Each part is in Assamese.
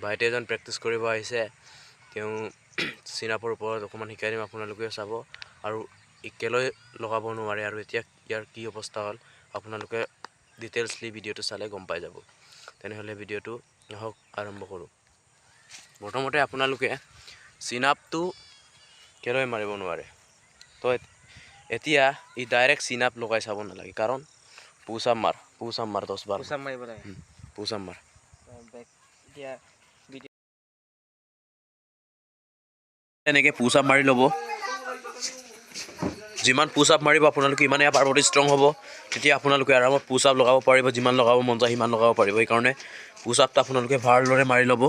ভাইটি এজন প্ৰেক্টিছ কৰিব আহিছে তেওঁ চিনাপৰ ওপৰত অকণমান শিকাই দিম আপোনালোকে চাব আৰু একেলৈ লগাব নোৱাৰে আৰু এতিয়া ইয়াৰ কি অৱস্থা হ'ল আপোনালোকে ডিটেইলছলি ভিডিঅ'টো চালে গম পাই যাব তেনেহ'লে ভিডিঅ'টো আহক আৰম্ভ কৰোঁ প্ৰথমতে আপোনালোকে চিনাপটো কেলৈ মাৰিব নোৱাৰে তো এতিয়া ই ডাইৰেক্ট চিনাপ লগাই চাব নালাগে কাৰণ পুশ আপ মাৰ 10 বাৰ পুশ আপ মাৰিব লাগে পুশ আপ মাৰ এতিয়া এনেকৈ পুশ আপ মাৰি ল'ব যিমান পুশ আপ মাৰিব আপোনালোকে ইমানে আপাৰ বডি ষ্ট্ৰং হ'ব তেতিয়া আপোনালোকে আৰামত পুশ আপ লগাব পাৰিব যিমান লগাব মন যায় সিমান লগাব পাৰিব সেইকাৰণে পুশ আপটো আপোনালোকে ভালদৰে মাৰি ল'ব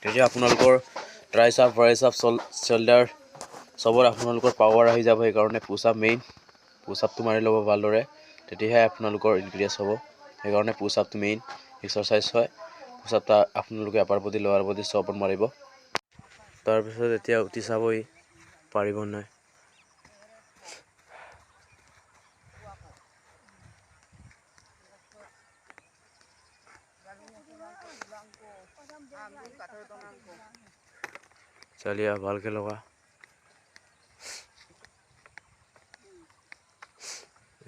তেতিয়া আপোনালোকৰ ট্ৰাইচাপ বাইচাপ শোল্ডাৰ চবত আপোনালোকৰ পাৱাৰ আহি যাব সেইকাৰণে পুশ আপ মেইন পুশ আপটো মাৰি ল'ব ভালদৰে তেতিয়াহে আপোনালোকৰ ইনক্ৰিজ হ'ব সেইকাৰণে পুশ আপটো মেইন এক্সাৰচাইজ হয় পুশ আপটো আপোনালোকে আপাৰ বডি লোৱাৰ বডি চবত মাৰিব তাৰপিছত এতিয়া উঠি চাবই পাৰিব নাই চালিয়া ভালকে লগা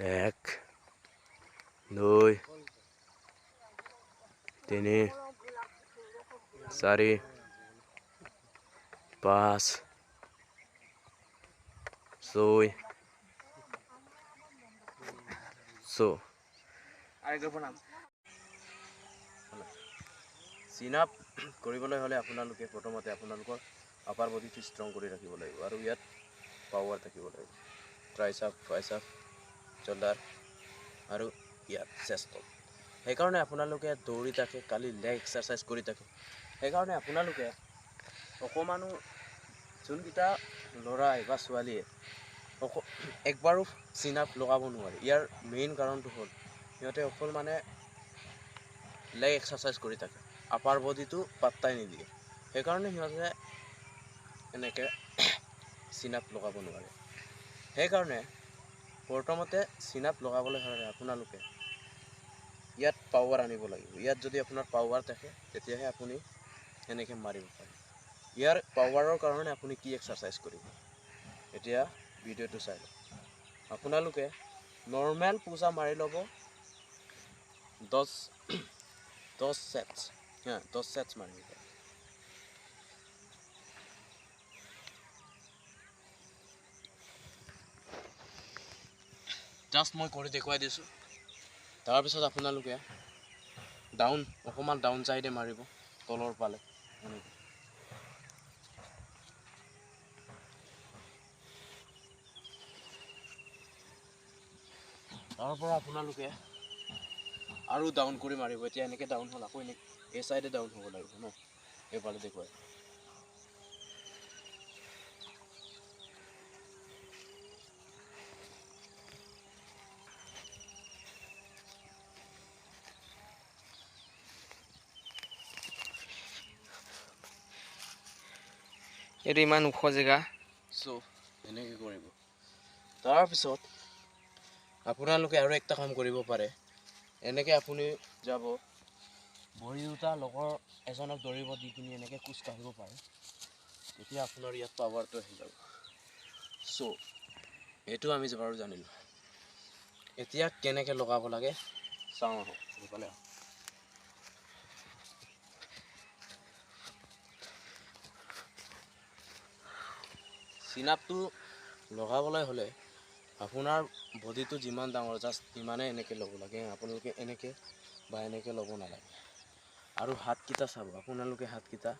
1 2 3 4 5 6 চিনাপ কৰিবলৈ হ'লে আপোনালোকে প্ৰথমতে আপোনালোকৰ আপাৰ বডিটো ষ্ট্ৰং কৰি ৰাখিব লাগিব আৰু ইয়াত পাৱাৰ থাকিব লাগিব ট্ৰাইচাপ বাইচাপ শোল্ডাৰ আৰু ইয়াত চেষ্ট সেইকাৰণে আপোনালোকে দৌৰি থাকে কালি লেগ এক্সাৰচাইজ কৰি থাকে সেইকাৰণে আপোনালোকে অকণমানো যোনকেইটা ল'ৰাই বা ছোৱালীয়ে একবাৰো চিনাপ লগাব নোৱাৰে ইয়াৰ মেইন কাৰণটো হ'ল সিহঁতে অকল মানে লেগ এক্সাৰচাইজ কৰি থাকে আপাৰ বডিটো পাত্তাই নিদিয়ে সেইকাৰণে সিহঁতে এনেকৈ চিনাপ লগাব নোৱাৰে সেইকাৰণে প্ৰথমতে চিনাপ লগাবলৈ হ'লে আপোনালোকে ইয়াত পাৱাৰ আনিব লাগিব ইয়াত যদি আপোনাৰ পাৱাৰ থাকে তেতিয়াহে আপুনি এনেকৈ মাৰিব পাৰে ইয়াৰ পাৱাৰৰ কাৰণে আপুনি কি এক্সাৰচাইজ কৰিব এতিয়া ভিডিঅ'টো চাই লওক আপোনালোকে নৰ্মেল পুশ আপ মাৰি ল'ব 10 সেটছ 10 সেটছ মাৰিব জাষ্ট মই কৰি দেখুৱাই দিছোঁ তাৰপিছত আপোনালোকে অকণমান ডাউন চাইডে মাৰিব তলৰ পালে তাৰ পৰা আপোনালোকে আৰু ডাউন কৰি মাৰিব এতিয়া এনেকৈ ডাউন হ'ল আকৌ এই চাইডে ডাউন হ'ব লাগিব ন এইফালে দেখুৱাই এইটো ইমান ওখ জেগা এনেকৈ কৰিব তাৰপিছত আপোনালোকে আৰু একটা কাম কৰিব পাৰে এনেকৈ আপুনি যাব ভৰি দুটা লগৰ এজনক দৌৰিব দি কিনি এনেকৈ খোজ কাঢ়িব পাৰে তেতিয়া আপোনাৰ ইয়াত পাৱাৰটো আহি যাব এইটো আমি বাৰু জানিলোঁ এতিয়া কেনেকৈ লগাব লাগে চাওঁ আহক সেইফালে আহক চিনাপটো লগাবলৈ হ'লে আপোনাৰ বডিটো যিমান ডাঙৰ জাষ্ট ইমানে এনেকৈ ল'ব লাগে আপোনালোকে এনেকৈ বা এনেকৈ ল'ব নালাগে আৰু হাতকেইটা চাব আপোনালোকে হাতকেইটা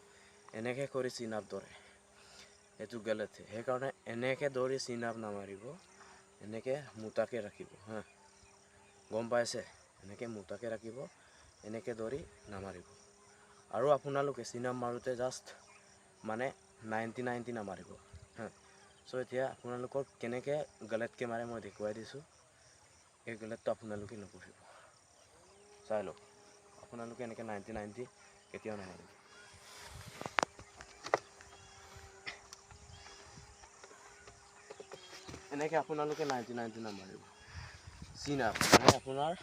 এনেকৈ কৰি চিনাপ ধৰে এইটো গলত সেইকাৰণে এনেকৈ দৌৰি চিনাপ নামাৰিব এনেকৈ মোটাকৈ ৰাখিব গম পাইছে এনেকৈ মোটাকৈ ৰাখিব এনেকৈ দৌৰি নামাৰিব আৰু আপোনালোকে চিনাপ মাৰোঁতে জাষ্ট মানে 90 নামাৰিব এতিয়া আপোনালোকক কেনেকৈ গলতকৈ মাৰে মই দেখুৱাই দিছোঁ এই গলতটো আপোনালোকে নকৰিব চাই লওক আপোনালোকে এনেকৈ 90 কেতিয়াও নামাৰিব এনেকৈ আপোনালোকে 90 নামাৰিব চিনাপ মানে আপোনাৰ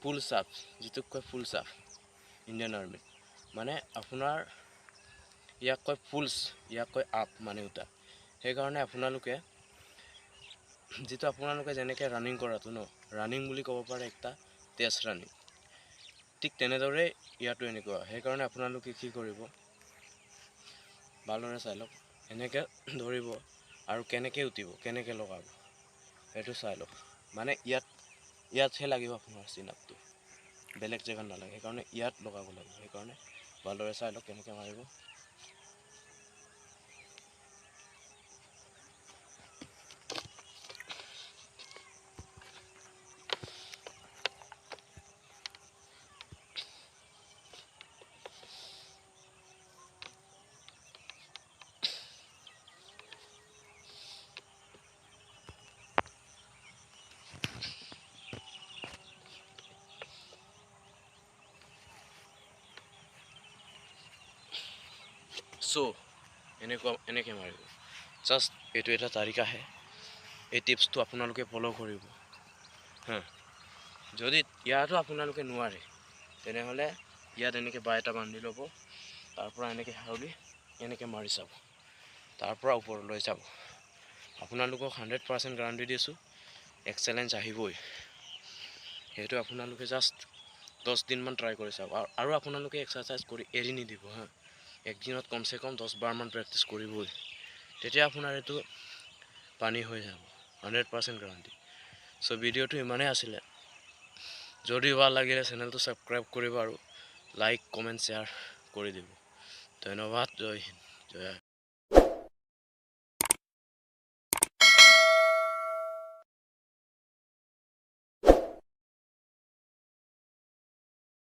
ফুল চাপ যিটোক কয় ফুল চাপ ইণ্ডিয়ান আৰ্মিত মানে আপোনাৰ ইয়াক কয় ফুলছ, ইয়াক কয় আপ মানে উঠা। সেইকাৰণে আপোনালোকে যিটো আপোনালোকে যেনেকৈ ৰানিং কৰাটো ন, ৰানিং বুলি ক'ব পাৰে একটা তেজ ৰানিং, ঠিক তেনেদৰে ইয়াতো এনেকুৱা। সেইকাৰণে আপোনালোকে কি কৰিব, ভালদৰে চাই লওক, এনেকৈ ধৰিব আৰু কেনেকৈ উঠিব, কেনেকৈ লগাব সেইটো চাই লওক। মানে ইয়াতহে লাগিব আপোনাৰ চিনাপটো, বেলেগ জেগাত নালাগে। সেইকাৰণে ইয়াত লগাব লাগিব। সেইকাৰণে ভালদৰে চাই লওক কেনেকৈ মাৰিব। এনেকৈ মাৰিব। জাষ্ট এইটো এটা তাৰিকা আহে, এই টিপছটো আপোনালোকে ফ'ল' কৰিব হা। যদি ইয়াতো আপোনালোকে নোৱাৰে তেনেহ'লে ইয়াত এনেকৈ বাৰ এটা বান্ধি ল'ব, তাৰপৰা এনেকৈ হাউলি এনেকৈ মাৰি চাব, তাৰপৰা ওপৰলৈ যাব। আপোনালোকক 100% গেৰাণ্টি দিছোঁ এক্সেলেঞ্চ আহিবই। সেইটো আপোনালোকে জাষ্ট 10 দিনমান ট্ৰাই কৰি চাওক। আৰু আপোনালোকে এক্সাৰচাইজ কৰি এৰি নিদিব হা। একদিনত কমচে কম 10 বাৰমান প্ৰেক্টিছ কৰিবই, তেতিয়া আপোনাৰ এইটো পানী হৈ যাব, 100% গেৰাণ্টি। চ' ভিডিঅ'টো ইমানেই আছিলে। যদি ভাল লাগিলে চেনেলটো ছাবস্ক্ৰাইব কৰিব আৰু লাইক কমেণ্ট শ্বেয়াৰ কৰি দিব। ধন্যবাদ। জয় হিন্দ, জয়